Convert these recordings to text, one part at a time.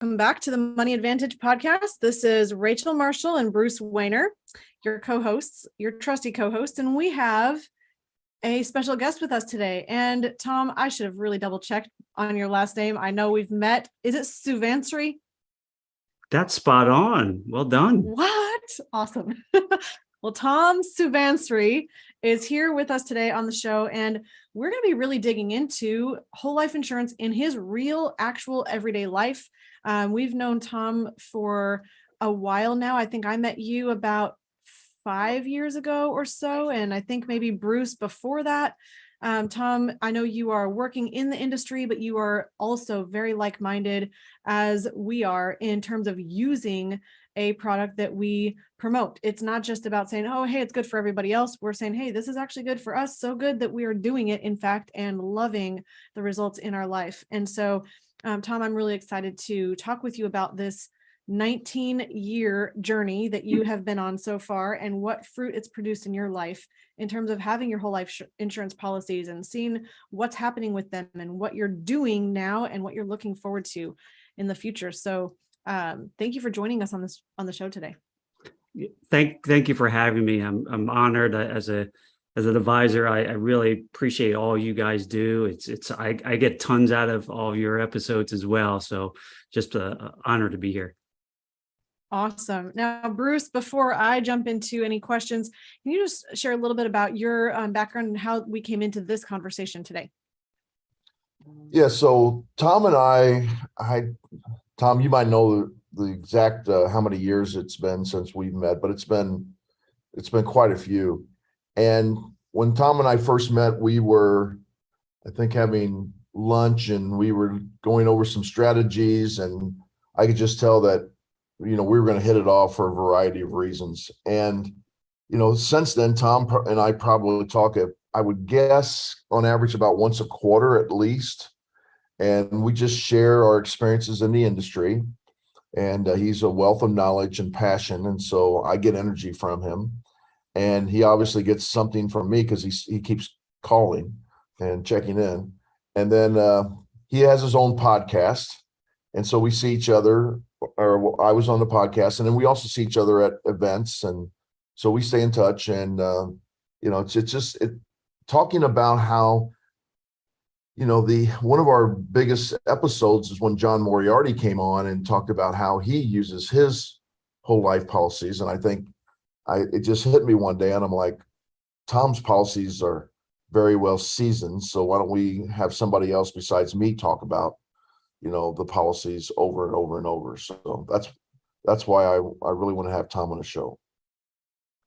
Welcome back to the Money Advantage podcast. This is Rachel Marshall and Bruce Weiner, your co-hosts, your trusty co-hosts, and we have a special guest with us today. And Tom, I should have really double checked on your last name. I know we've met. Is it Suvansri? That's spot on. Well done. What? Awesome. Well, Tom Suvansri is here with us today on the show, and we're going to be really digging into whole life insurance in his real, actual everyday life. We've known Tom for a while now. I think I met you about 5 years ago or so, and I think maybe Bruce before that. Tom, I know you are working in the industry, but you are also very like-minded as we are in terms of using a product that we promote. It's not just about saying, oh, hey, it's good for everybody else. We're saying, hey, this is actually good for us. So good that we are doing it, in fact, and loving the results in our life. And so, Tom, I'm really excited to talk with you about this 19-year journey that you have been on so far and what fruit it's produced in your life in terms of having your whole life insurance policies and seeing what's happening with them and what you're doing now and what you're looking forward to in the future. So thank you for joining us on the show today. Thank you for having me. I'm honored as an advisor. I really appreciate all you guys do. I get tons out of all of your episodes as well. So just an honor to be here. Awesome. Now, Bruce, before I jump into any questions, can you just share a little bit about your background and how we came into this conversation today? Yeah, so Tom and Tom, you might know the exact how many years it's been since we've met, but it's been quite a few. And when Tom and I first met, we were, I think, having lunch and we were going over some strategies, and I could just tell that, we were going to hit it off for a variety of reasons. And, since then, Tom and I probably talk, I would guess, on average about once a quarter at least. And we just share our experiences in the industry. And he's a wealth of knowledge and passion. And so I get energy from him. And he obviously gets something from me because he keeps calling and checking in. And then he has his own podcast. And so we see each other, or I was on the podcast, and then we also see each other at events. And so we stay in touch. And, it's just talking about how, one of our biggest episodes is when John Moriarty came on and talked about how he uses his whole life policies. And I think it just hit me one day, and I'm like, Tom's policies are very well seasoned. So why don't we have somebody else besides me talk about, the policies over and over and over. So that's why I really want to have Tom on the show.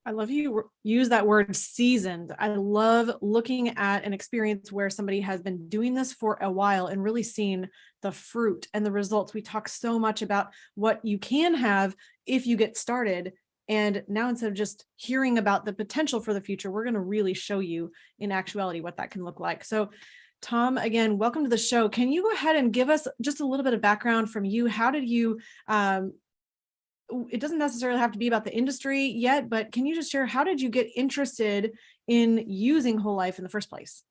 I love you use that word seasoned. I love looking at an experience where somebody has been doing this for a while and really seen the fruit and the results. We talk so much about what you can have if you get started. And now, instead of just hearing about the potential for the future, we're going to really show you in actuality what that can look like. So, Tom, again, welcome to the show. Can you go ahead and give us just a little bit of background from you? How did you, it doesn't necessarily have to be about the industry yet, but can you just share, how did you get interested in using whole life in the first place?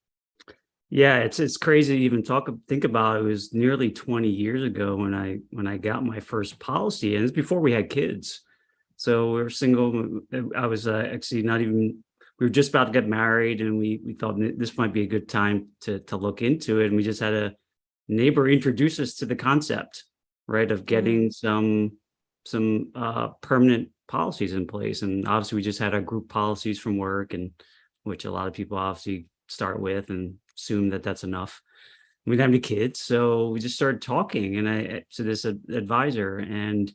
Yeah, it's crazy to even think about. It was nearly 20 years ago when I got my first policy, and it's before we had kids. So we were single. I was actually not even, we were just about to get married, and we thought this might be a good time to look into it. And we just had a neighbor introduce us to the concept, right, of getting some permanent policies in place. And obviously we just had our group policies from work, and which a lot of people obviously start with and assume that that's enough. We didn't have any kids, so we just started talking to this advisor, and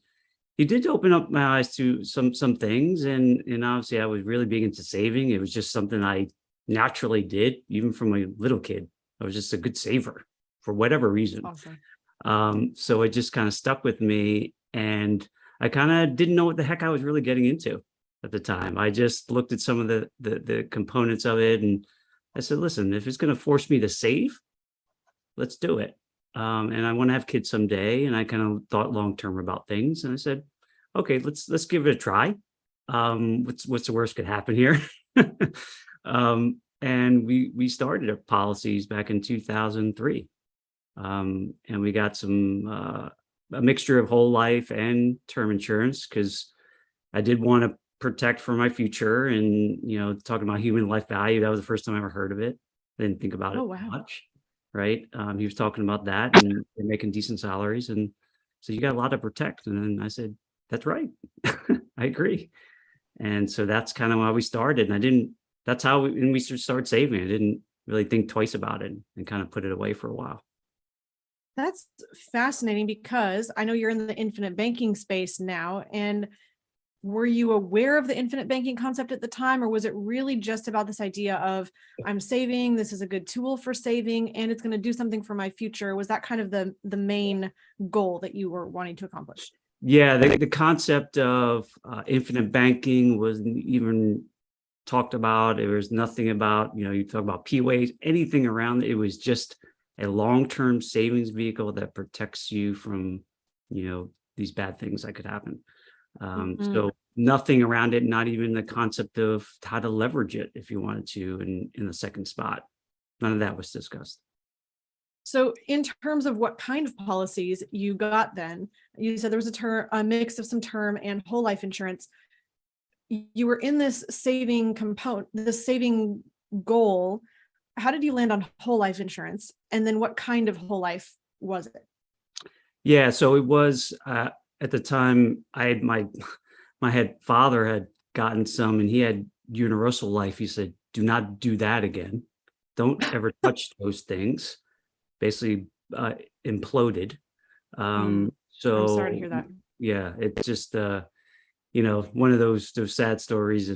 he did open up my eyes to some things. And obviously I was really big into saving. It was just something I naturally did, even from a little kid. I was just a good saver for whatever reason. Awesome. So it just kind of stuck with me, and I kind of didn't know what the heck I was really getting into at the time. I just looked at some of the components of it, and I said, listen, if it's going to force me to save, let's do it. And I want to have kids someday. And I kind of thought long-term about things. And I said, okay, let's give it a try. What's the worst could happen here? And we started our policies back in 2003. And we got some a mixture of whole life and term insurance because I did want to protect for my future. And, talking about human life value, that was the first time I ever heard of it. I didn't think about it Oh, wow. much, right? He was talking about that, and they're making decent salaries. And so you got a lot to protect. And then I said, that's right. I agree. And so that's kind of why we started. And that's how we started saving. I didn't really think twice about it and kind of put it away for a while. That's fascinating because I know you're in the infinite banking space now. And were you aware of the infinite banking concept at the time, or was it really just about this idea of I'm saving, this is a good tool for saving, and it's going to do something for my future? Was that kind of the main goal that you were wanting to accomplish? Yeah, the concept of infinite banking wasn't even talked about. There was nothing about, you talk about PWAs, anything around it. It was just a long-term savings vehicle that protects you from, these bad things that could happen. So nothing around it, not even the concept of how to leverage it if you wanted to in the second spot. None of that was discussed. So in terms of what kind of policies you got then, you said there was a mix of some term and whole life insurance. You were in this saving component, this saving goal. How did you land on whole life insurance? And then what kind of whole life was it? Yeah, so it was at the time I had my father had gotten some, and he had universal life. He said, do not do that again. Don't ever touch those things. Basically imploded. So I'm sorry to hear that. Yeah, it's just one of those sad stories,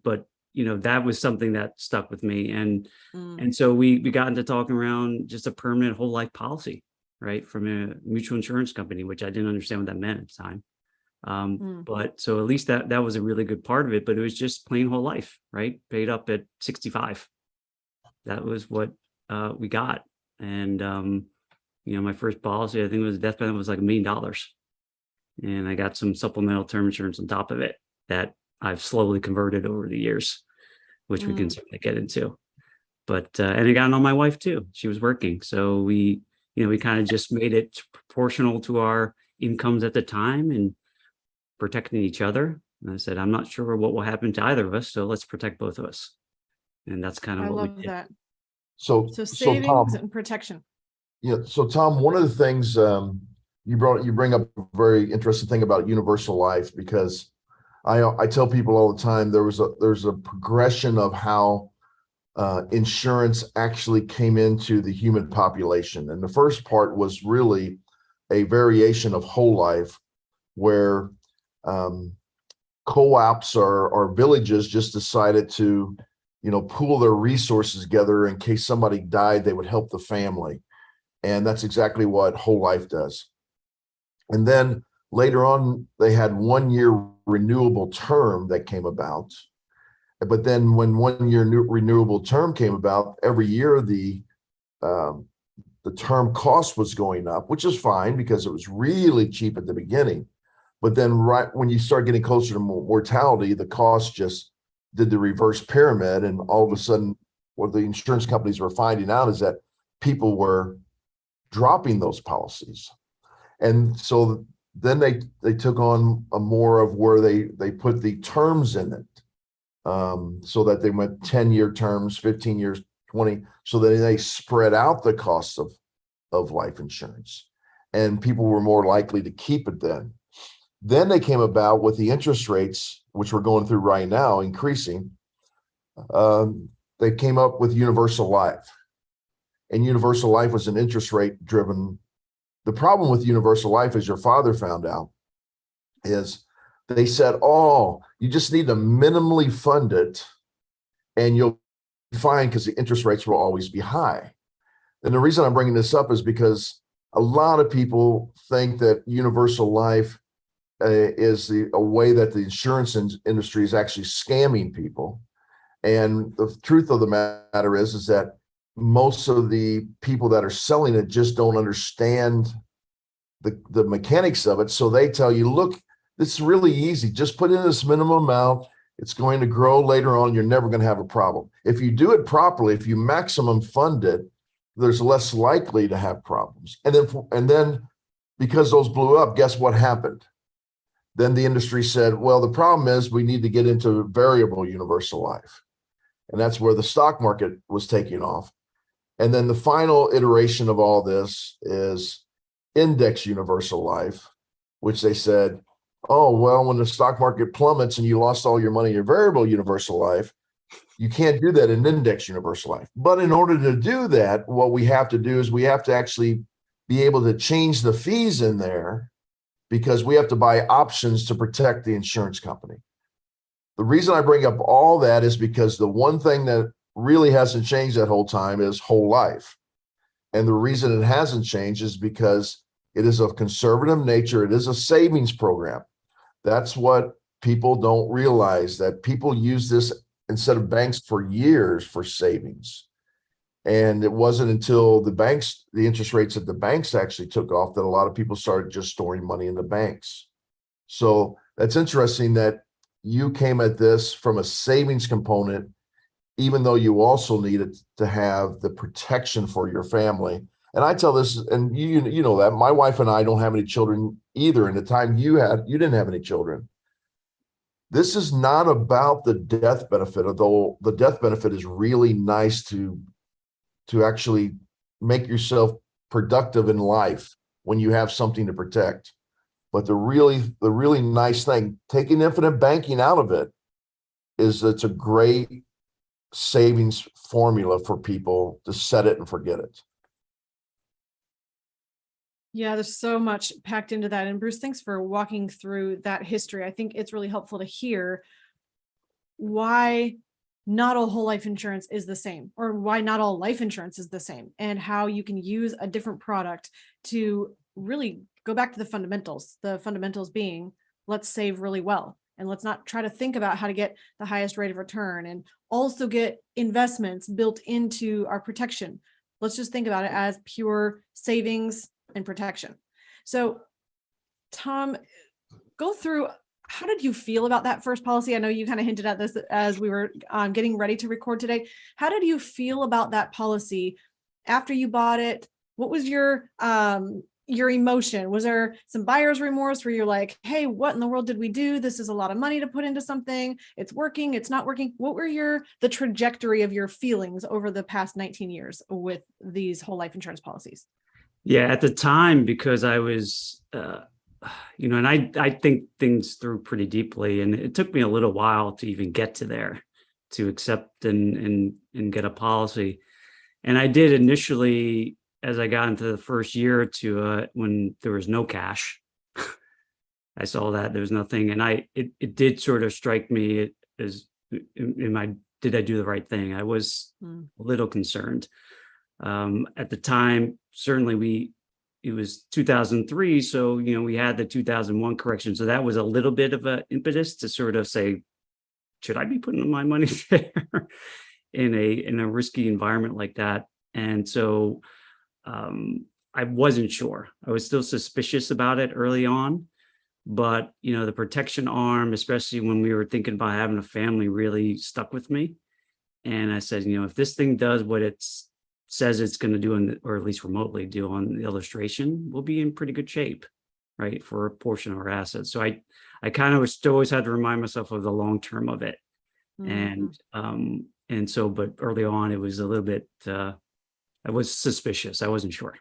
but that was something that stuck with me, and so we got into talking around just a permanent whole life policy, right, from a mutual insurance company, which I didn't understand what that meant at the time. But so at least that was a really good part of it, but it was just plain whole life, right? Paid up at 65. That was what we got. And my first policy, I think, was death benefit was like $1 million. And I got some supplemental term insurance on top of it that I've slowly converted over the years, which we can certainly get into. But and I got it on my wife too. She was working. So we kind of just made it proportional to our incomes at the time and protecting each other. And I said, I'm not sure what will happen to either of us, so let's protect both of us. And that's kind of I what love we did. that. So savings Tom, and protection. Yeah. So Tom, one of the things you bring up a very interesting thing about universal life, because I tell people all the time there's a progression of how insurance actually came into the human population, and the first part was really a variation of whole life, where co-ops or villages just decided to pool their resources together in case somebody died, they would help the family. And that's exactly what whole life does. And then later on, they had 1 year renewable term that came about. But then when 1 year renewable term came about, every year the term cost was going up, which is fine because it was really cheap at the beginning. But then right when you start getting closer to mortality, the cost just did the reverse pyramid. And all of a sudden, what the insurance companies were finding out is that people were dropping those policies. And so then they took on a more of where they put the terms in it, so that they went 10-year terms, 15 years, 20, so that they spread out the cost of life insurance, and people were more likely to keep it then. Then they came about with the interest rates, which we're going through right now, increasing. They came up with universal life, and universal life was an interest rate driven. The problem with universal life, as your father found out, is they said, oh, you just need to minimally fund it and you'll be fine because the interest rates will always be high. And the reason I'm bringing this up is because a lot of people think that universal life is a way that the insurance industry is actually scamming people. And the truth of the matter is that most of the people that are selling it just don't understand the mechanics of it. So they tell you, look, it's really easy. Just put in this minimum amount. It's going to grow later on. You're never going to have a problem. If you do it properly, if you maximum fund it, there's less likely to have problems. And then because those blew up, guess what happened? Then the industry said, well, the problem is we need to get into variable universal life. And that's where the stock market was taking off. And then the final iteration of all this is index universal life, which they said, oh, well, when the stock market plummets and you lost all your money in your variable universal life, you can't do that in index universal life. But in order to do that, what we have to do is we have to actually be able to change the fees in there, because we have to buy options to protect the insurance company. The reason I bring up all that is because the one thing that really hasn't changed that whole time is whole life. And the reason it hasn't changed is because it is of conservative nature. It is a savings program. That's what people don't realize, that people use this instead of banks for years for savings. And it wasn't until the interest rates at the banks actually took off that a lot of people started just storing money in the banks. So that's interesting that you came at this from a savings component, even though you also needed to have the protection for your family. And I tell this, and you know that my wife and I don't have any children either. And the time you didn't have any children. This is not about the death benefit, although the death benefit is really nice to actually make yourself productive in life when you have something to protect. But the really nice thing, taking infinite banking out of it, is it's a great savings formula for people to set it and forget it. Yeah, there's so much packed into that. And Bruce, thanks for walking through that history. I think it's really helpful to hear why not all whole life insurance is the same, or why not all life insurance is the same, and how you can use a different product to really go back to the fundamentals. The fundamentals being, let's save really well, and let's not try to think about how to get the highest rate of return, and also get investments built into our protection. Let's just think about it as pure savings and protection. So, Tom, go through, how did you feel about that first policy? I know you kind of hinted at this as we were getting ready to record today. How did you feel about that policy after you bought it? What was your emotion? Was there some buyer's remorse where you're like, hey, what in the world did we do? This is a lot of money to put into something. It's working, it's not working. What were the trajectory of your feelings over the past 19 years with these whole life insurance policies? Yeah, at the time, because I was, and I think things through pretty deeply, and it took me a little while to even get to there, to accept and get a policy. And I did initially, as I got into the first year or two, when there was no cash, I saw that there was nothing, and it did sort of strike me as, did I do the right thing? I was a little concerned. At the time, certainly it was 2003. So, we had the 2001 correction. So that was a little bit of an impetus to sort of say, should I be putting my money there in a risky environment like that? And so I wasn't sure. I was still suspicious about it early on, but the protection arm, especially when we were thinking about having a family, really stuck with me. And I said, if this thing does what it says it's going to do, or at least remotely do on the illustration, we'll be in pretty good shape, right, for a portion of our assets. So I kind of always had to remind myself of the long term of it. Mm-hmm. And so, but early on, it was a little bit, I was suspicious. I wasn't sure.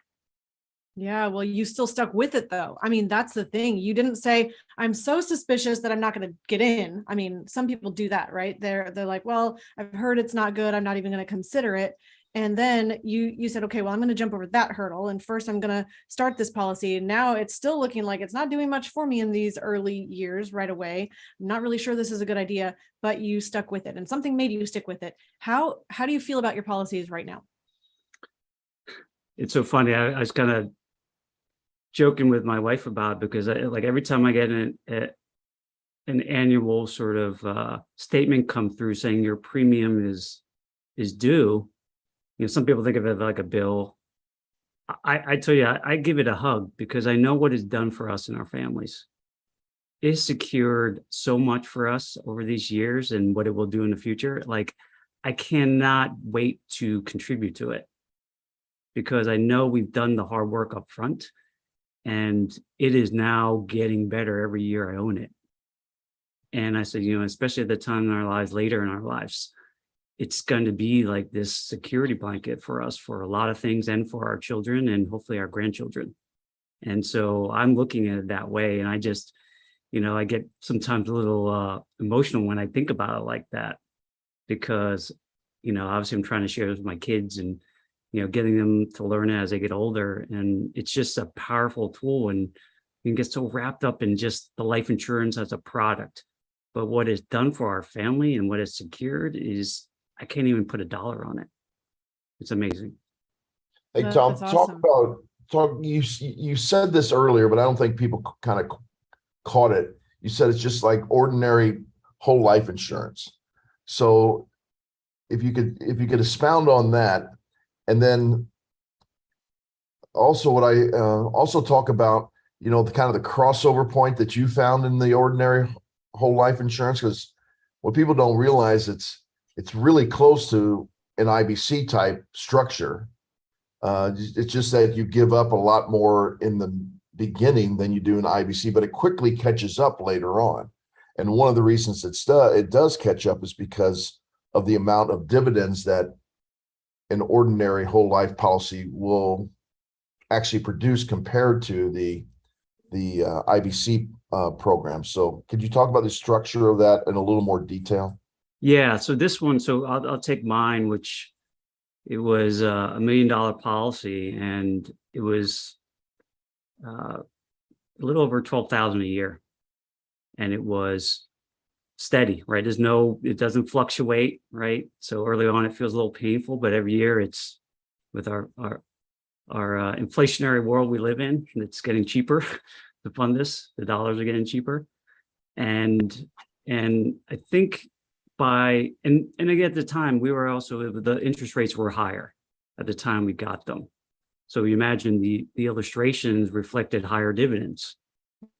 Yeah, well, you still stuck with it, though. I mean, that's the thing. You didn't say, I'm so suspicious that I'm not going to get in. I mean, some people do that, right? They're like, well, I've heard it's not good, I'm not even going to consider it. And then you said, okay, well, I'm going to jump over that hurdle. And first I'm going to start this policy. And now it's still looking like it's not doing much for me in these early years right away. I'm not really sure this is a good idea, but you stuck with it, and something made you stick with it. How do you feel about your policies right now? It's so funny. I was kind of joking with my wife about it, because like every time I get an annual sort of statement come through saying your premium is due, some people think of it like a bill. I tell you, I give it a hug, because I know what it's done for us and our families. It's secured so much for us over these years, and what it will do in the future. Like, I cannot wait to contribute to it, because I know we've done the hard work up front. and it is now getting better every year I own it. And I said, especially at the time in our lives, later in our lives, it's going to be like this security blanket for us for a lot of things, and for our children and hopefully our grandchildren. And so I'm looking at it that way. And I just, I get sometimes a little emotional when I think about it like that, because, obviously I'm trying to share this with my kids, and, getting them to learn it as they get older. And it's just a powerful tool, and you can get so wrapped up in just the life insurance as a product. But what it's done for our family and what it's secured is, I can't even put a dollar on it. It's amazing. Hey, Tom, That's awesome. you said this earlier, but I don't think people kind of caught it. You said it's just like ordinary whole life insurance. So if you could expound on that, and then also what I also talk about, the kind of the crossover point that you found in the ordinary whole life insurance, because what people don't realize, it's really close to an IBC type structure. It's just that you give up a lot more in the beginning than you do in IBC, but it quickly catches up later on. And one of the reasons it does catch up is because of the amount of dividends that an ordinary whole life policy will actually produce compared to the IBC program. So could you talk about the structure of that in a little more detail? Yeah. So this one, I'll take mine, which it was $1 million policy, and it was a little over 12,000 a year, and it was steady, right? It doesn't fluctuate, right? So early on, it feels a little painful, but every year it's, with our inflationary world we live in, it's getting cheaper to fund this. The dollars are getting cheaper. And I think and again, at the time, we were also, the interest rates were higher at the time we got them. So you imagine the illustrations reflected higher dividends.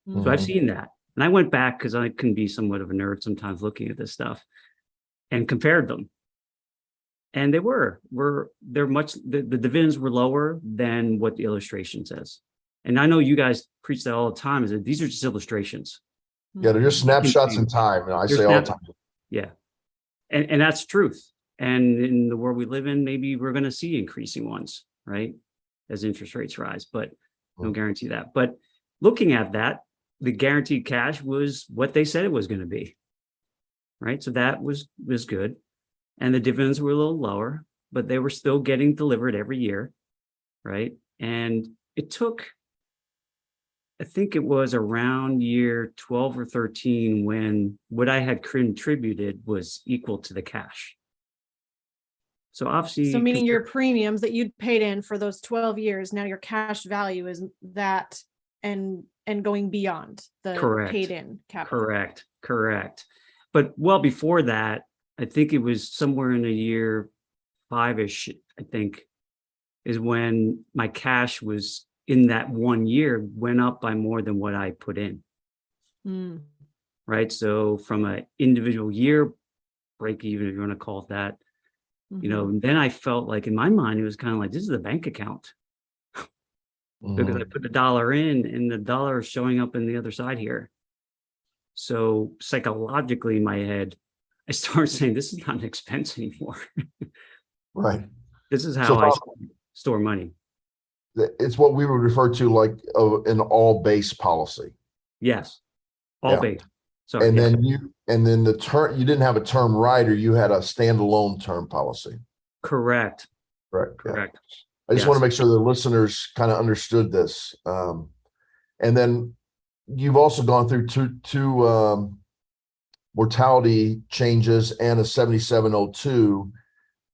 Mm-hmm. So I've seen that. And I went back, because I can be somewhat of a nerd sometimes looking at this stuff, and compared them. And they're much, the dividends were lower than what the illustration says. And I know you guys preach that all the time, is that these are just illustrations. Yeah, they're just snapshots in time. And I say all the time. Yeah. And that's truth. And in the world we live in, maybe we're going to see increasing ones, right, as interest rates rise, but no guarantee that. But looking at that, the guaranteed cash was what they said it was going to be, right? So that was good. And the dividends were a little lower, but they were still getting delivered every year, right? And it took, I think it was around year 12 or 13 when what I had contributed was equal to the cash. So obviously, So meaning your premiums that you'd paid in for those 12 years, now your cash value is that and going beyond the paid in capital. Correct. But well before that, I think it was somewhere in the year 5-ish, I think, is when my cash was, in that 1 year, went up by more than what I put in. Mm. Right. So from an individual year break even, if you want to call it that, then I felt like, in my mind, it was kind of like, this is a bank account. Because I put the dollar in, and the dollar is showing up in the other side here. So psychologically, in my head, I started saying, this is not an expense anymore. Right. This is how I store money. It's what we would refer to like an all base policy. Yes. All base. So, and then you didn't have a term rider, you had a standalone term policy. Correct. Right. Correct. Yeah. I just want to make sure the listeners kind of understood this. And then you've also gone through two mortality changes and a 7702.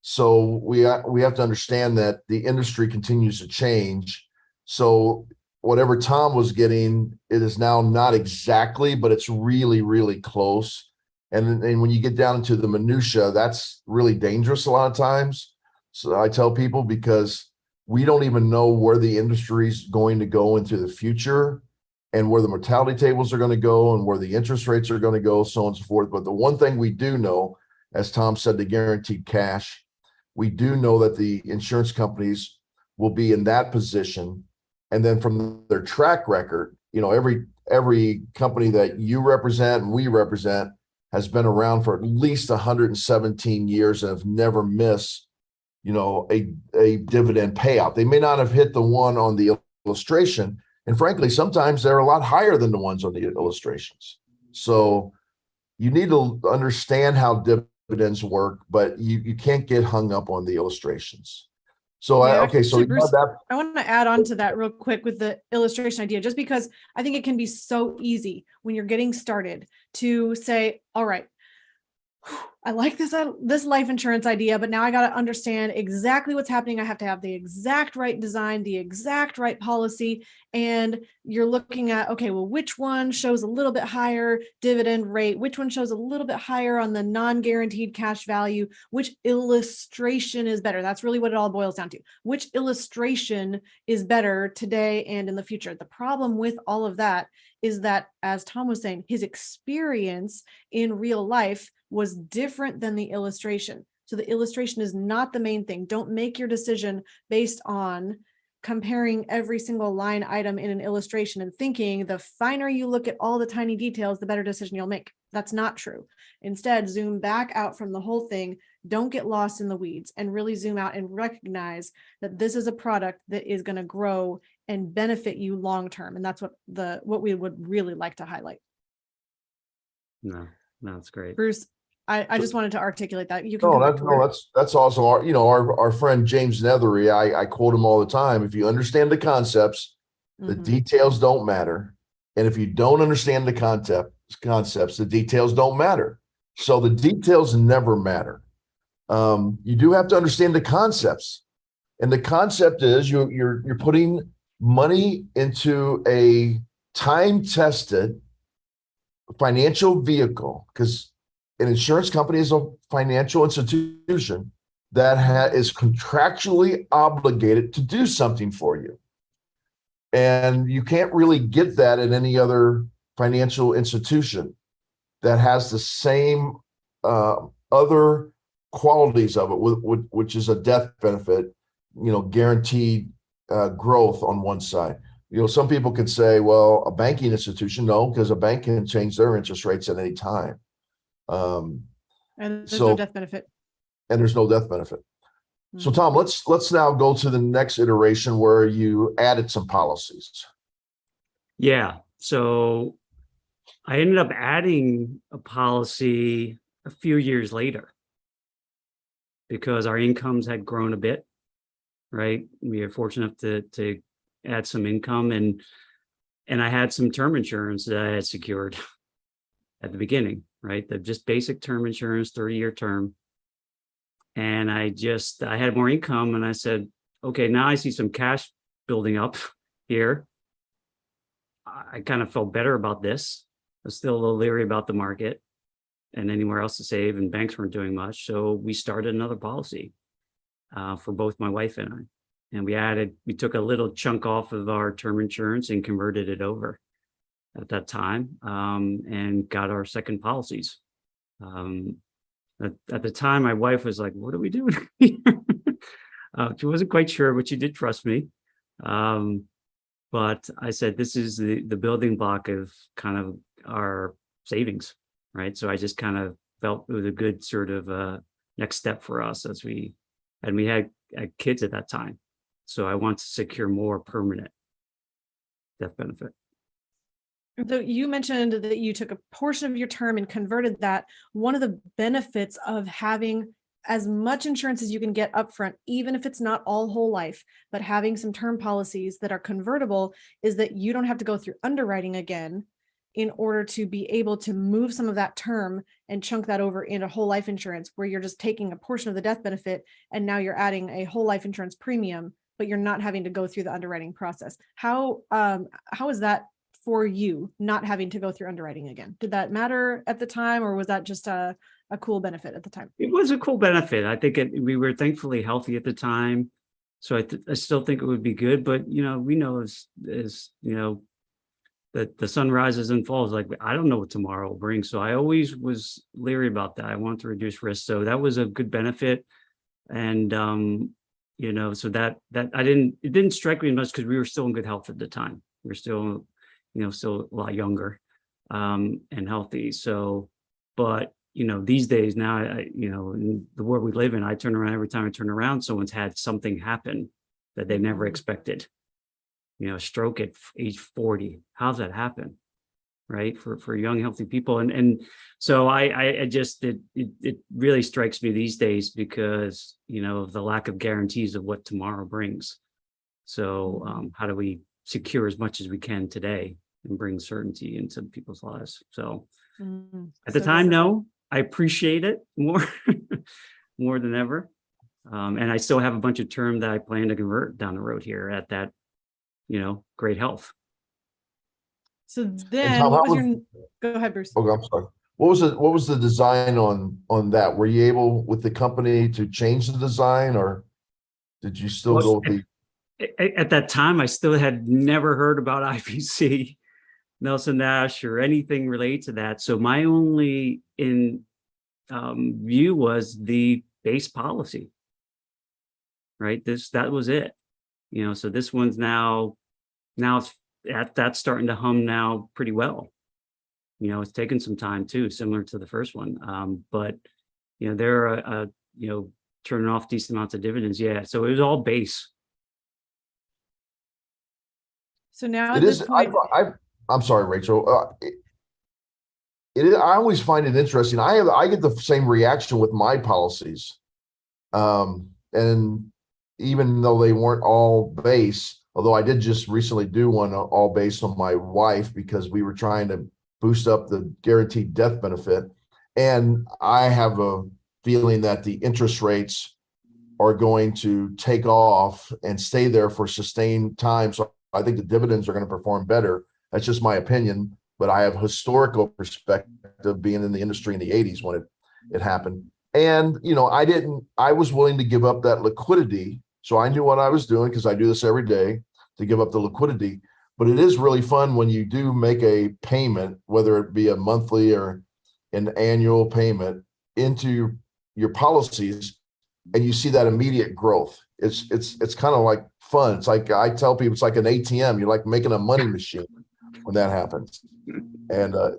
So we have to understand that the industry continues to change. So whatever Tom was getting, it is now not exactly, but it's really, really close. And when you get down into the minutia, that's really dangerous a lot of times. So I tell people, because we don't even know where the industry is going to go into the future, and where the mortality tables are going to go, and where the interest rates are going to go, so on and so forth. But the one thing we do know, as Tom said, the guaranteed cash, we do know that the insurance companies will be in that position, And then from their track record, every company that you represent and we represent has been around for at least 117 years and have never missed, a dividend payout. They may not have hit the one on the illustration, and frankly, sometimes they're a lot higher than the ones on the illustrations. So you need to understand how dividends work, but you can't get hung up on the illustrations. So Actually, Bruce, I want to add on to that real quick with the illustration idea, just because I think it can be so easy when you're getting started to say, all right, I like this life insurance idea, but now I got to understand exactly what's happening. I have to have the exact right design, the exact right policy. And you're looking at, okay, well, which one shows a little bit higher dividend rate? Which one shows a little bit higher on the non-guaranteed cash value? Which illustration is better? That's really what it all boils down to. Which illustration is better today and in the future? The problem with all of that is that, as Tom was saying, his experience in real life was different than the illustration. So the illustration is not the main thing. Don't make your decision based on comparing every single line item in an illustration and thinking the finer you look at all the tiny details, the better decision you'll make. That's not true. Instead, zoom back out from the whole thing. Don't get lost in the weeds and really zoom out and recognize that this is a product that is going to grow and benefit you long term. And that's what we would really like to highlight. No, that's great. Bruce, I just wanted to articulate that. You can that's awesome. Our friend James Nethery, I quote him all the time. If you understand the concepts, the details don't matter. And if you don't understand the concepts, the details don't matter. So the details never matter. You do have to understand the concepts. And the concept is you're putting money into a time-tested financial vehicle, because an insurance company is a financial institution that is contractually obligated to do something for you. And you can't really get that in any other financial institution that has the same other qualities of it, which is a death benefit, guaranteed growth on one side. Some people could say, well, a banking institution, no, because a bank can change their interest rates at any time. And there's no death benefit. And there's no death benefit. So Tom, let's now go to the next iteration where you added some policies. Yeah. So I ended up adding a policy a few years later because our incomes had grown a bit, right? We were fortunate to add some income, and I had some term insurance that I had secured at the beginning, right? The just basic term insurance, 30-year term. And I had more income, and I said, okay, now I see some cash building up here. I kind of felt better about this. I was still a little leery about the market and anywhere else to save, and banks weren't doing much. So we started another policy for both my wife and I. And we took a little chunk off of our term insurance and converted it over at that time, and got our second policies. At the time, my wife was like, what are we doing here? She wasn't quite sure, but she did trust me. But I said, this is the building block of kind of our savings, right? So I just kind of felt it was a good sort of next step for us we had kids at that time. So I want to secure more permanent death benefit. So you mentioned that you took a portion of your term and converted that. One of the benefits of having as much insurance as you can get upfront, even if it's not all whole life, but having some term policies that are convertible, is that you don't have to go through underwriting again in order to be able to move some of that term and chunk that over into whole life insurance, where you're just taking a portion of the death benefit and now you're adding a whole life insurance premium, but you're not having to go through the underwriting process. How is that for you, not having to go through underwriting again? Did that matter at the time, or was that just a cool benefit at the time? It was a cool benefit. I think we were thankfully healthy at the time. So I still think it would be good, but we know as that the sun rises and falls. Like, I don't know what tomorrow will bring. So I always was leery about that. I want to reduce risk. So that was a good benefit. And So that it didn't strike me much because we were still in good health at the time. We were still, still a lot younger, and healthy. So, but, these days now, in the world we live in, I turn around, every time I turn around, someone's had something happen that they never expected. A stroke at age 40. How's that happen? Right. For young, healthy people. And so I just, it really strikes me these days because, of the lack of guarantees of what tomorrow brings. So how do we secure as much as we can today and bring certainty into people's lives? So at the time, no, I appreciate it more, more than ever. And I still have a bunch of term that I plan to convert down the road here at that, great health. So And then Tom, what was your, go ahead, Bruce. Okay, I'm sorry. What was the design on that? Were you able with the company to change the design, or did you still go with at that time, I still had never heard about IPC, Nelson Nash, or anything related to that. So my only view was the base policy, right? That was it. So this one's now it's that's starting to hum now pretty well. It's taken some time too, similar to the first one. But they're turning off decent amounts of dividends. Yeah. So it was all base. So now it at is? this point, I'm sorry, Rachel. I always find it interesting. I get the same reaction with my policies, and even though they weren't all base, although I did just recently do one all based on my wife because we were trying to boost up the guaranteed death benefit. And I have a feeling that the interest rates are going to take off and stay there for sustained time. So I think the dividends are going to perform better. That's just my opinion, but I have historical perspective being in the industry in the 80s when it happened. And, I was willing to give up that liquidity. So I knew what I was doing because I do this every day to give up the liquidity. But it is really fun when you do make a payment, whether it be a monthly or an annual payment into your policies, and you see that immediate growth. It's kind of like fun. It's like I tell people, it's like an ATM. You're like making a money machine when that happens. And a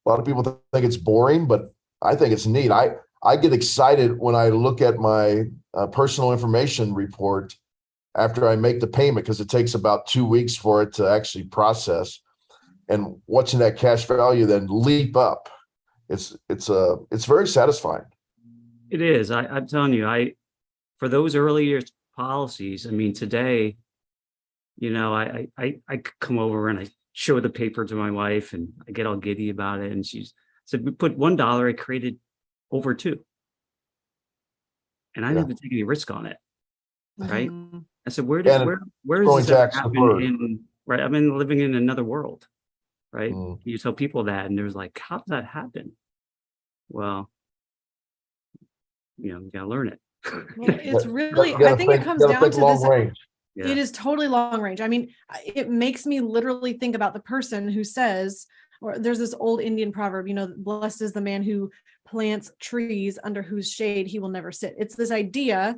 lot of people think it's boring, but I think it's neat. I get excited when I look at my personal information report after I make the payment, because it takes about 2 weeks for it to actually process, and watching that cash value then leap up. It's very satisfying. It is. I'm telling you, for those early years policies, I mean, today, I come over and I show the paper to my wife and I get all giddy about it. And she said, we put $1, I created over 2. And I didn't even take any risk on it. Right. Mhm. I said, where does this ever happen right? I mean, living in another world. Right. You tell people that and there's like, how does that happen? Well, you gotta learn it. Well, it's really, I think it comes down to this. Range. Yeah. It is totally long range. I mean, it makes me literally think about the person who says, or there's this old Indian proverb, blessed is the man who plants trees under whose shade he will never sit. It's this idea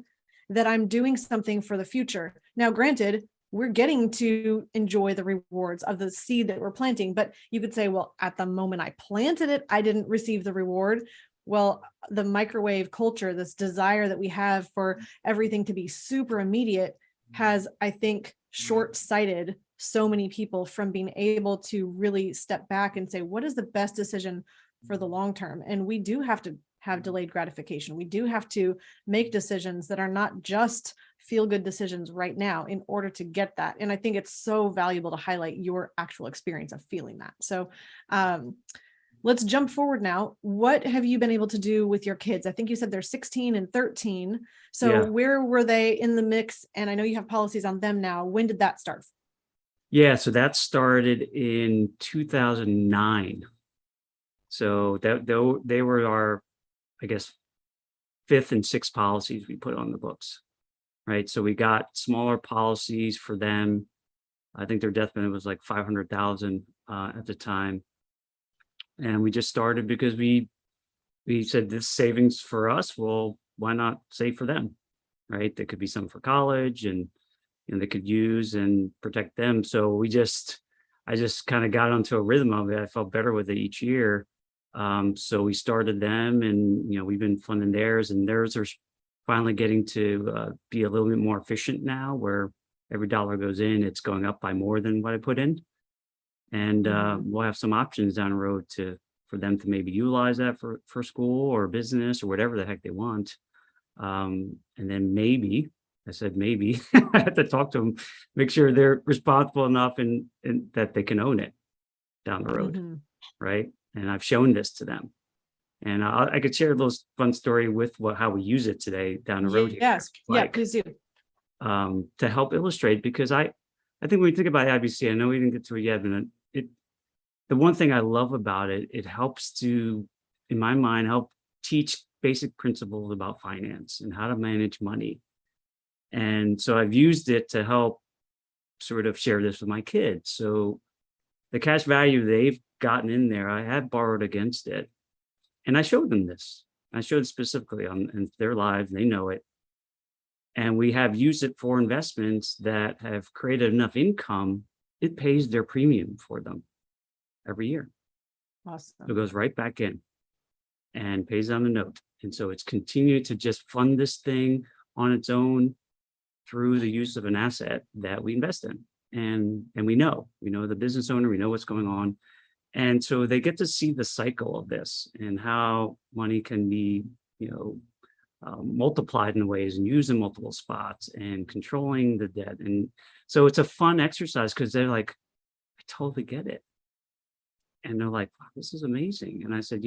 that I'm doing something for the future. Now, granted, we're getting to enjoy the rewards of the seed that we're planting, but you could say, well, at the moment I planted it, I didn't receive the reward. Well, the microwave culture, this desire that we have for everything to be super immediate, has, I think, short-sighted so many people from being able to really step back and say, what is the best decision for the long term? And we do have to have delayed gratification. We do have to make decisions that are not just feel-good decisions right now in order to get that. And I think it's so valuable to highlight your actual experience of feeling that. So let's jump forward now. What have you been able to do with your kids? I think you said they're 16 and 13. So where were they in the mix? And I know you have policies on them now. When did that start? Yeah, so that started in 2009. So they were our, I guess, 5th and 6th policies we put on the books, right? So we got smaller policies for them. I think their death benefit was like 500,000 at the time. And we just started because we said this savings for us, well, why not save for them? right? There could be some for college and they could use and protect them. So I just kind of got onto a rhythm of it. I felt better with it each year. So we started them, and we've been funding theirs, and theirs are finally getting to be a little bit more efficient now, where every dollar goes in, it's going up by more than what I put in. And we'll have some options down the road for them to maybe utilize that for school or business or whatever the heck they want. And then maybe, I said maybe, I have to talk to them, make sure they're responsible enough and that they can own it down the road, right? And I've shown this to them. And I could share a little fun story with how we use it today down the road here. Yes, yeah, please do. To help illustrate, because I think when we think about IBC, I know we didn't get to it yet, but the one thing I love about it, it helps to, in my mind, help teach basic principles about finance and how to manage money. And so I've used it to help sort of share this with my kids. So the cash value they've gotten in there, I have borrowed against it. And I showed them this. I showed specifically in their lives, they know it. And we have used it for investments that have created enough income, it pays their premium for them every year. Awesome. So it goes right back in and pays on the note. And so it's continued to just fund this thing on its own through the use of an asset that we invest in. And we know the business owner, we know what's going on. And so they get to see the cycle of this and how money can be, multiplied in ways and used in multiple spots and controlling the debt. And so it's a fun exercise because they're like, I totally get it. And they're like, wow, this is amazing. And I said,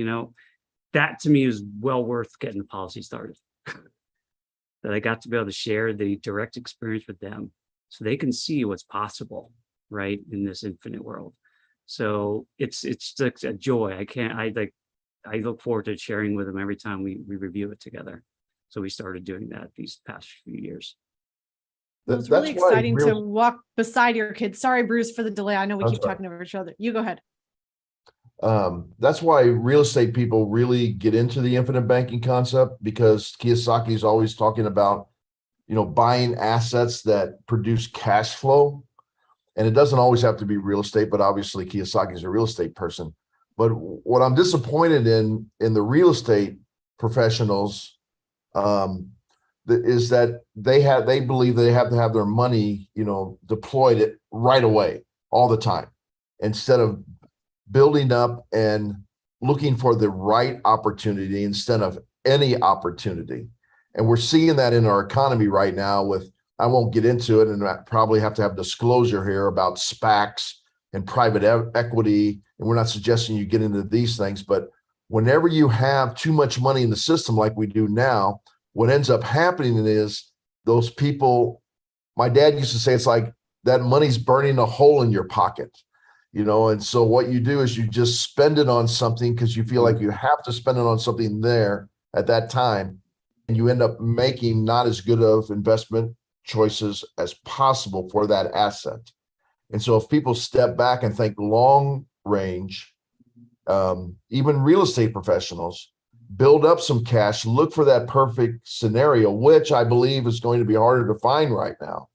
that to me is well worth getting the policy started. That I got to be able to share the direct experience with them so they can see what's possible, right, in this infinite world. So it's just a joy. I look forward to sharing with them every time we review it together. So we started doing that these past few years. Well, it's really exciting to walk beside your kids. Sorry, Bruce, for the delay. I know we keep talking over each other. You go ahead. That's why real estate people really get into the infinite banking concept, because Kiyosaki is always talking about, buying assets that produce cash flow. And it doesn't always have to be real estate, but obviously Kiyosaki is a real estate person. But what I'm disappointed in the real estate professionals is that they believe they have to have their money, deployed it right away all the time, instead of building up and looking for the right opportunity instead of any opportunity. And we're seeing that in our economy right now with, I won't get into it, and I probably have to have disclosure here about SPACs and private equity. And we're not suggesting you get into these things, but whenever you have too much money in the system like we do now, what ends up happening is those people, my dad used to say, it's like that money's burning a hole in your pocket, and so what you do is you just spend it on something because you feel like you have to spend it on something there at that time, and you end up making not as good of investment choices as possible for that asset. And so if people step back and think long range, even real estate professionals, build up some cash, look for that perfect scenario, which I believe is going to be harder to find right now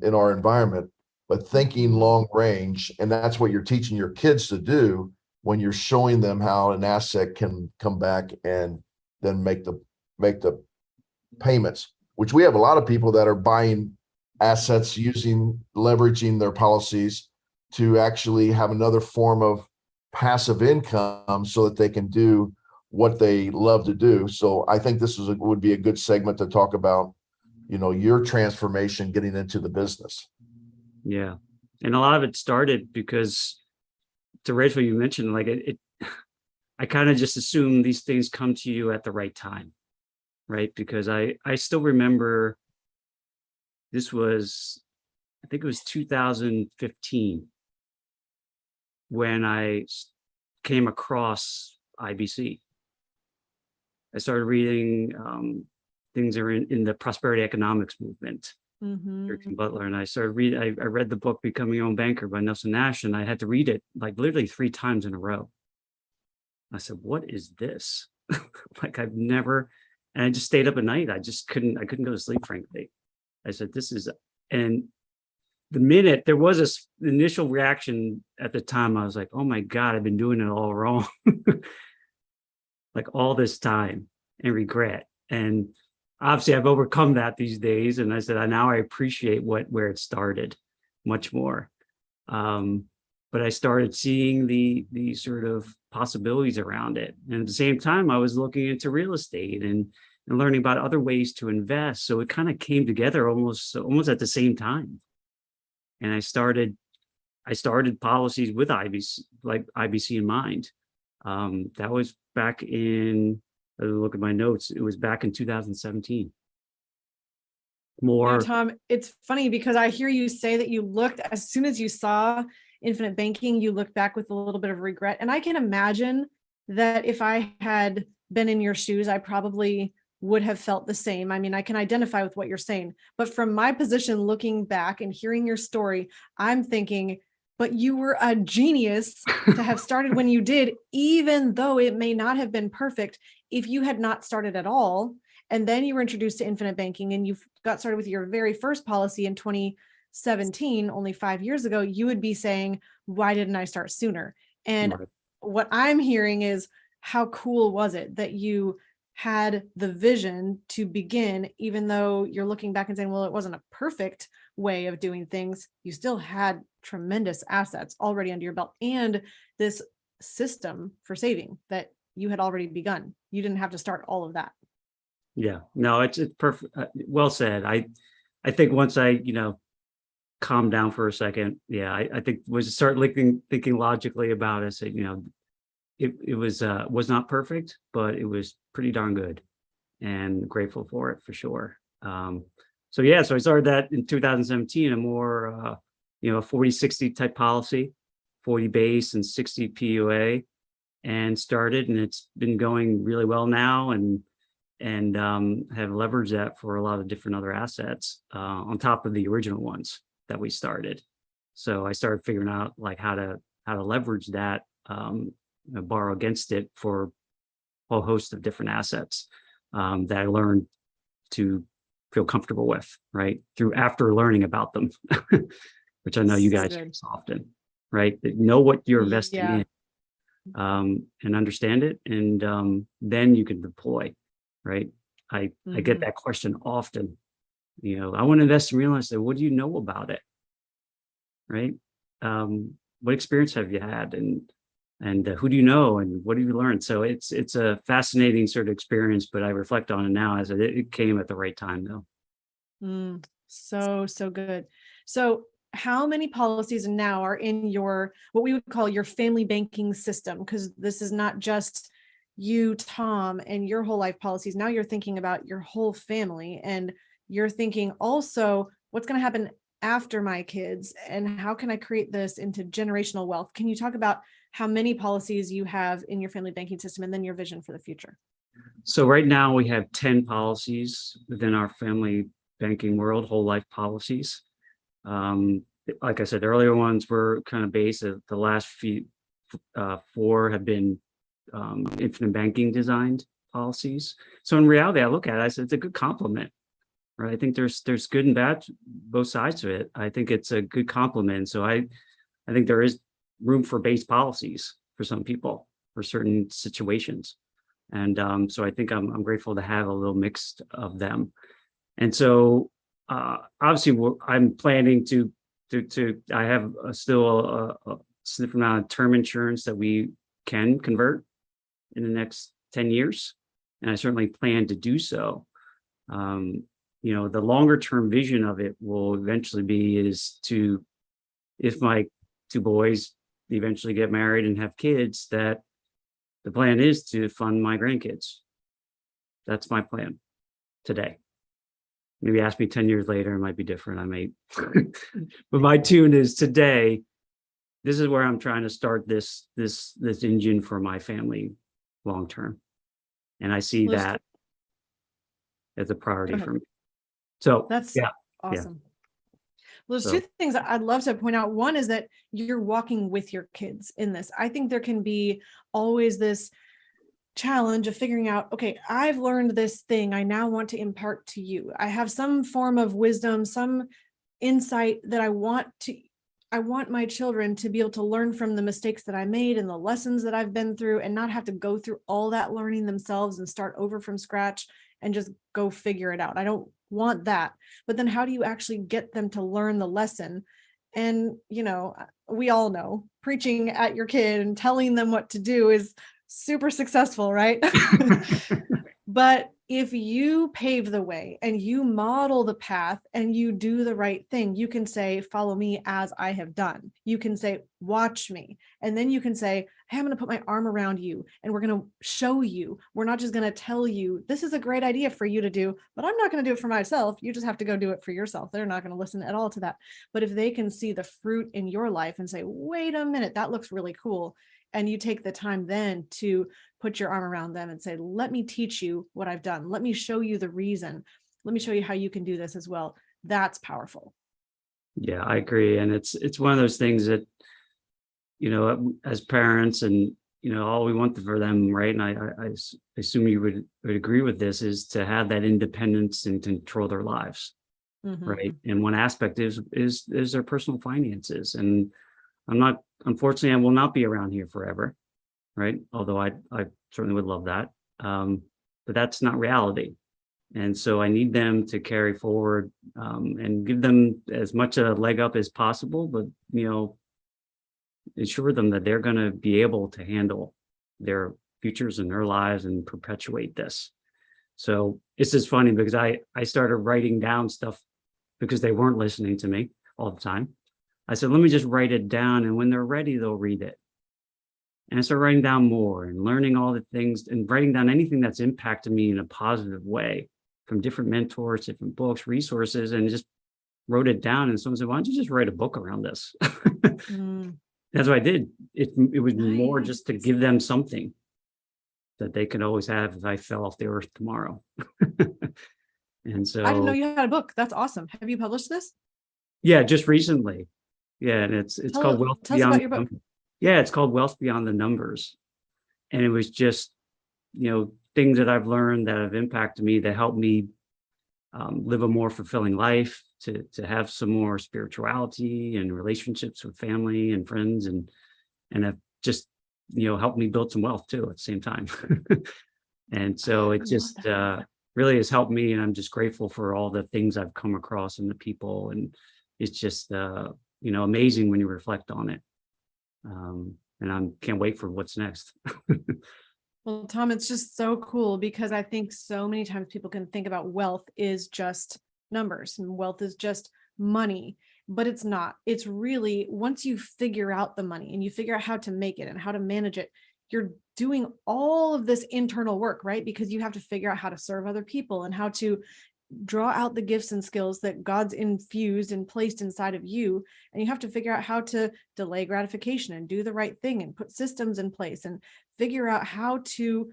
in our environment, but thinking long range. And that's what you're teaching your kids to do when you're showing them how an asset can come back and then make the payments, which we have a lot of people that are buying assets leveraging their policies to actually have another form of passive income so that they can do what they love to do. So I think this would be a good segment to talk about, your transformation getting into the business. Yeah. And a lot of it started because, to Rachel, you mentioned I kind of just assume these things come to you at the right time, right? Because I still remember I think it was 2015 when I came across IBC. I started reading things that are in the prosperity economics movement, Erickson Butler, and I started reading. I read the book Becoming Your Own Banker by Nelson Nash, and I had to read it literally 3 times in a row. I said, "What is this?" I've never, And I just stayed up at night. I couldn't go to sleep, frankly. I said, and the minute there was this initial reaction at the time, I was like, oh my God, I've been doing it all wrong. Like all this time, and regret. And obviously I've overcome that these days. And I said, now I appreciate where it started much more. But I started seeing the sort of possibilities around it. And at the same time, I was looking into real estate and learning about other ways to invest. So it kind of came together almost at the same time. And I started policies with IBC in mind. That was back in, look at my notes, it was back in 2017. Now, Tom, it's funny because I hear you say that you looked, as soon as you saw infinite banking, you looked back with a little bit of regret. And I can imagine that if I had been in your shoes, I probably would have felt the same. I mean, I can identify with what you're saying, but from my position, looking back and hearing your story, I'm thinking, but you were a genius to have started when you did, even though it may not have been perfect if you had not started at all. And then you were introduced to infinite banking and you got started with your very first policy in 2017, only 5 years ago, you would be saying, why didn't I start sooner? And what I'm hearing is, how cool was it that you had the vision to begin, even though you're looking back and saying, well, it wasn't a perfect way of doing things. You still had tremendous assets already under your belt and this system for saving that you had already begun. You didn't have to start all of that. Yeah, no, it's perfect. Well said. I think once I, calmed down for a second, I think was start thinking logically about it. I said, it was not perfect, but it was pretty darn good, and grateful for it for sure. So I started that in 2017, a more, a 40-60 type policy, 40 base and 60 PUA, and started, and it's been going really well now, and have leveraged that for a lot of different other assets on top of the original ones that we started. So I started figuring out like how to leverage that, borrow against it for a whole host of different assets that I learned to feel comfortable with, right? After learning about them, which I know you guys do often, right? Know what you're investing in and understand it, and then you can deploy. Right. I get that question often. I want to invest in real estate. What do you know about it? Right. What experience have you had? And who do you know? And what have you learned? So it's a fascinating sort of experience, but I reflect on it now as it came at the right time though. So good. So how many policies now are in your, what we would call your family banking system? Because this is not just you, Tom, and your whole life policies. Now you're thinking about your whole family, and you're thinking also what's going to happen after my kids and how can I create this into generational wealth? Can you talk about how many policies you have in your family banking system and then your vision for the future? So right now we have 10 policies within our family banking world, whole life policies. Like I said, the earlier ones were kind of based. The last few 4 have been infinite banking designed policies. So in reality, I look at it, I said it's a good complement, right? I think there's good and bad, both sides of it. I think it's a good complement. So I think there is room for base policies for some people for certain situations. And so I think I'm grateful to have a little mix of them. And so obviously I'm planning to I have still a significant amount of term insurance that we can convert in the next 10 years. And I certainly plan to do so. The longer term vision of it will eventually be if my 2 boys eventually get married and have kids, that the plan is to fund my grandkids. That's my plan today. Maybe ask me 10 years later, it might be different. I may, but my tune is today. This is where I'm trying to start this engine for my family long term, and I see that as a priority for me. So that's awesome. Well, there's 2 things I'd love to point out. One is that you're walking with your kids in this. I think there can be always this challenge of figuring out, okay, I've learned this thing I now want to impart to you. I have some form of wisdom, some insight that I want my children to be able to learn from the mistakes that I made and the lessons that I've been through, and not have to go through all that learning themselves and start over from scratch and just go figure it out. I don't want that. But then how do you actually get them to learn the lesson? And, we all know preaching at your kid and telling them what to do is super successful, right? But if you pave the way and you model the path and you do the right thing, you can say, follow me as I have done. You can say, watch me. And then you can say, hey, I'm going to put my arm around you and we're going to show you. We're not just going to tell you, this is a great idea for you to do, but I'm not going to do it for myself. You just have to go do it for yourself. They're not going to listen at all to that. But if they can see the fruit in your life and say, wait a minute, that looks really cool. And you take the time then to put your arm around them and say, let me teach you what I've done. Let me show you the reason. Let me show you how you can do this as well. That's powerful. Yeah, I agree. And it's one of those things that, as parents and, all we want for them, right? And I assume you would agree with this, is to have that independence and control their lives. Mm-hmm. Right. And one aspect is their personal finances. And unfortunately, I will not be around here forever. Right. Although I certainly would love that. But that's not reality. And so I need them to carry forward and give them as much a leg up as possible, but, ensure them that they're going to be able to handle their futures and their lives and perpetuate this. So it's just funny because I started writing down stuff because they weren't listening to me all the time. I said, let me just write it down. And when they're ready, they'll read it. And I started writing down more and learning all the things and writing down anything that's impacted me in a positive way from different mentors, different books, resources, and just wrote it down. And someone said, why don't you just write a book around this? That's what I did. It was more just to give them something that they could always have if I fell off the earth tomorrow. And so I didn't know you had a book. That's awesome. Have you published this? Yeah, just recently. Yeah, and it's called Wealth Tell us about your book. Yeah, it's called Wealth Beyond the Numbers. And it was just, things that I've learned that have impacted me, that helped me live a more fulfilling life, to have some more spirituality and relationships with family and friends, and have just, helped me build some wealth too at the same time. And so it just really has helped me. And I'm just grateful for all the things I've come across and the people. And it's just, amazing when you reflect on it. And I can't wait for what's next. Well, Tom, it's just so cool because I think so many times people can think about wealth is just numbers and wealth is just money, but it's not. It's really, once you figure out the money and you figure out how to make it and how to manage it, you're doing all of this internal work, right? Because you have to figure out how to serve other people and how to draw out the gifts and skills that God's infused and placed inside of you. And you have to figure out how to delay gratification and do the right thing and put systems in place and figure out how to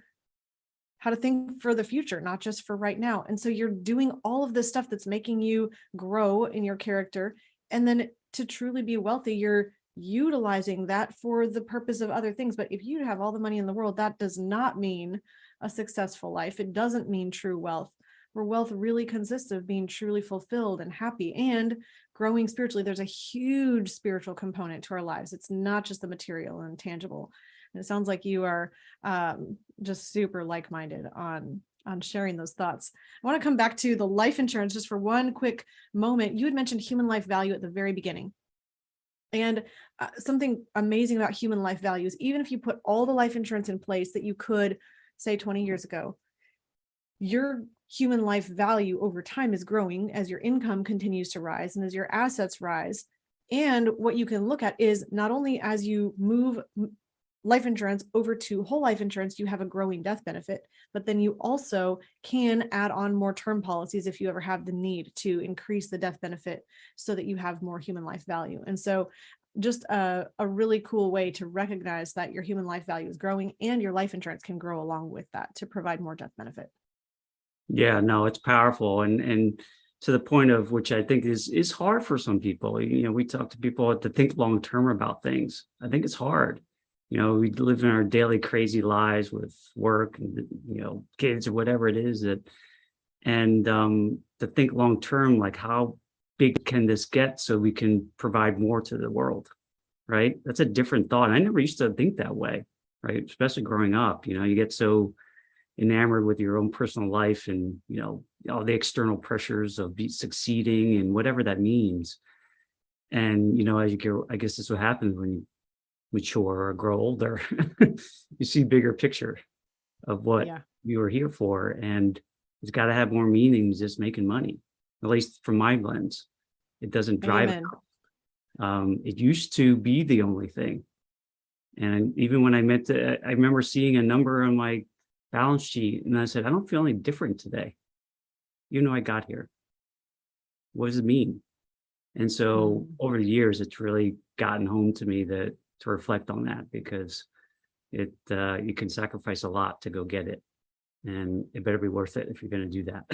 think for the future, not just for right now. And so you're doing all of this stuff that's making you grow in your character. And then to truly be wealthy, you're utilizing that for the purpose of other things. But if you have all the money in the world, that does not mean a successful life. It doesn't mean true wealth. Where wealth really consists of being truly fulfilled and happy and growing spiritually. There's a huge spiritual component to our lives. It's not just the material and tangible. And it sounds like you are just super like-minded on sharing those thoughts. I want to come back to the life insurance just for one quick moment. You had mentioned human life value at the very beginning. And something amazing about human life value is even if you put all the life insurance in place that you could, say 20 years ago, your human life value over time is growing as your income continues to rise and as your assets rise. And what you can look at is not only as you move life insurance over to whole life insurance, you have a growing death benefit, but then you also can add on more term policies if you ever have the need to increase the death benefit so that you have more human life value. And so just a really cool way to recognize that your human life value is growing and your life insurance can grow along with that to provide more death benefit. Yeah, no, it's powerful. And to the point of which I think is hard for some people. We talk to people to think long term about things. I think it's hard. We live in our daily crazy lives with work and, kids or whatever it is and to think long term, like how big can this get so we can provide more to the world, right? That's a different thought. I never used to think that way, right? Especially growing up, you get so enamored with your own personal life and, all the external pressures of succeeding and whatever that means. And, as you go, I guess this is what happens when you mature or grow older. You see bigger picture of what Yeah. you were here for. And it's got to have more meaning than just making money, at least from my lens. It doesn't drive it. It used to be the only thing. And even when I remember seeing a number on my balance sheet and I said, I don't feel any different today. I got here. What does it mean? And so over the years, it's really gotten home to me to reflect on that, because you can sacrifice a lot to go get it. And it better be worth it if you're going to do that,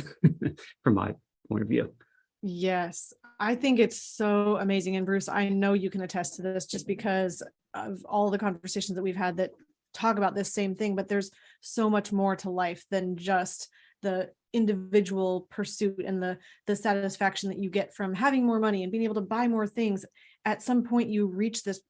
from my point of view. Yes, I think it's so amazing. And Bruce, I know you can attest to this just because of all the conversations that we've had that talk about this same thing, but there's so much more to life than just the individual pursuit and the satisfaction that you get from having more money and being able to buy more things. At some point, you reach this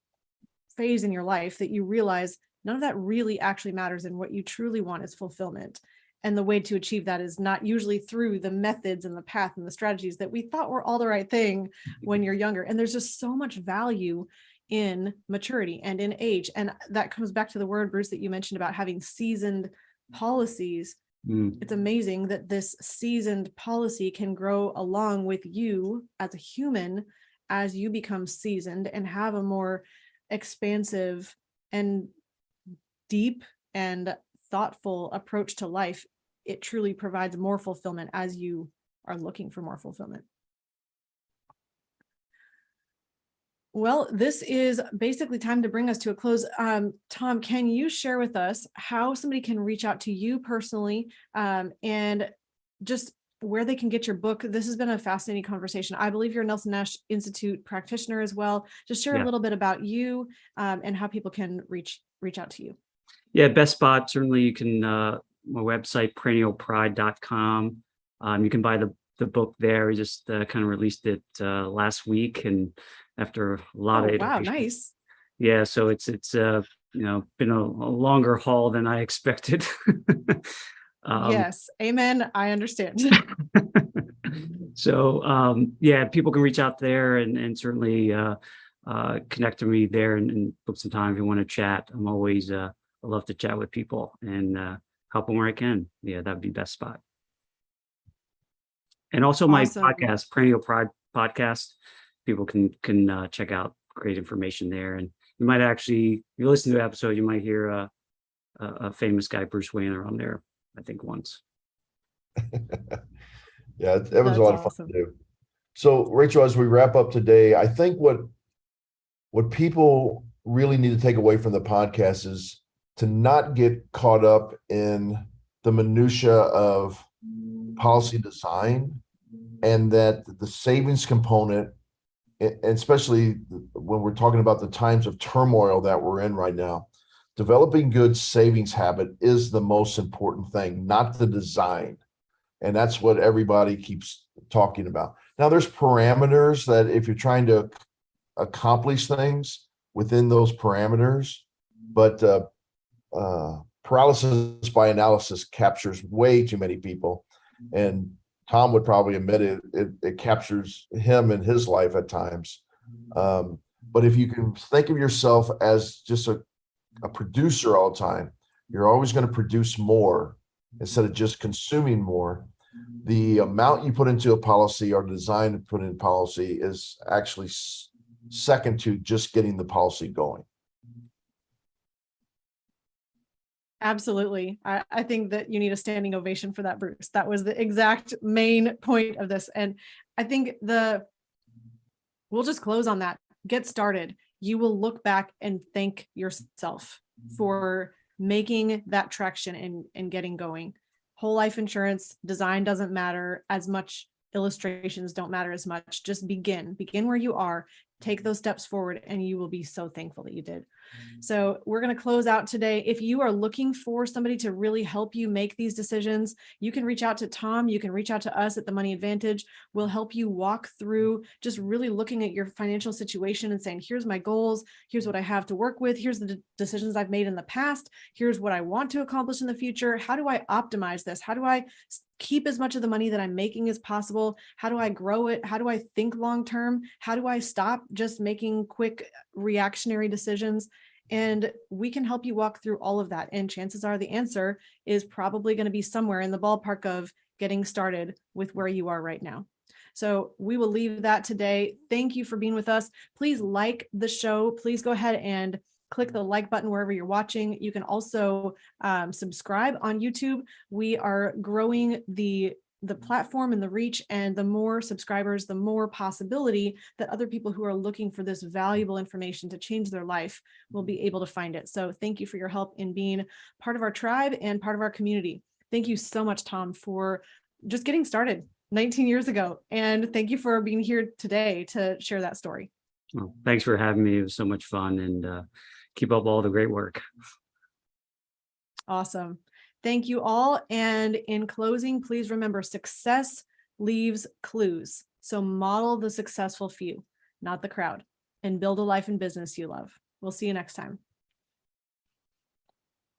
phase in your life that you realize none of that really actually matters, and what you truly want is fulfillment. And the way to achieve that is not usually through the methods and the path and the strategies that we thought were all the right thing when you're younger. And there's just so much value in maturity and in age. And that comes back to the word, Bruce, that you mentioned about having seasoned policies. It's amazing that this seasoned policy can grow along with you as a human as you become seasoned and have a more expansive and deep and thoughtful approach to life. It truly provides more fulfillment as you are looking for more fulfillment. Well, this is basically time to bring us to a close. Tom, can you share with us how somebody can reach out to you personally, and just where they can get your book? This has been a fascinating conversation. I believe you're a Nelson Nash Institute practitioner as well. Just share a little bit about you, and how people can reach out to you. Yeah, best spot, certainly you can, my website, perennialpride.com. You can buy the book there. We just kind of released it last week, and after a lot of wow, iteration. nice. Yeah, so it's been a longer haul than I expected. Yes, amen. I understand. So people can reach out there and certainly connect to me there and book some time if you want to chat. I'm always I love to chat with people and help them where I can. Yeah, that'd be best spot. And also my podcast, Perennial Pride Podcast. People can check out great information there. And you might actually, if you listen to the episode, you might hear a famous guy, Bruce Wayner, on there, I think once. Yeah, it was a lot of fun to do. So Rachel, as we wrap up today, I think what people really need to take away from the podcast is to not get caught up in the minutia of policy design, and that the savings component, and especially when we're talking about the times of turmoil that we're in right now, developing good savings habit is the most important thing, not the design. And that's what everybody keeps talking about. Now, there's parameters that if you're trying to accomplish things within those parameters, but paralysis by analysis captures way too many people. And Tom would probably admit it captures him in his life at times. But if you can think of yourself as just a producer all the time, you're always going to produce more instead of just consuming more. The amount you put into a policy or design to put in policy is actually second to just getting the policy going. Absolutely. I think that you need a standing ovation for that, Bruce. That was the exact main point of this. And I think we'll just close on that. Get started. You will look back and thank yourself for making that traction and getting going. Whole life insurance design doesn't matter as much. Illustrations don't matter as much. Just begin where you are, take those steps forward, and you will be so thankful that you did. So we're going to close out today. If you are looking for somebody to really help you make these decisions, you can reach out to Tom. You can reach out to us at the Money Advantage. We'll help you walk through just really looking at your financial situation and saying, here's my goals. Here's what I have to work with. Here's the decisions I've made in the past. Here's what I want to accomplish in the future. How do I optimize this? How do I keep as much of the money that I'm making as possible? How do I grow it? How do I think long-term? How do I stop just making quick reactionary decisions? And we can help you walk through all of that. And chances are the answer is probably going to be somewhere in the ballpark of getting started with where you are right now. So we will leave that today. Thank you for being with us. Please like the show. Please go ahead and click the like button wherever you're watching. You can also subscribe on YouTube. We are growing the platform and the reach, and the more subscribers, the more possibility that other people who are looking for this valuable information to change their life will be able to find it. So thank you for your help in being part of our tribe and part of our community. Thank you so much, Tom, for just getting started 19 years ago. And thank you for being here today to share that story. Well, thanks for having me. It was so much fun, and keep up all the great work. Awesome. Thank you all. And in closing, please remember, success leaves clues. So model the successful few, not the crowd, and build a life and business you love. We'll see you next time.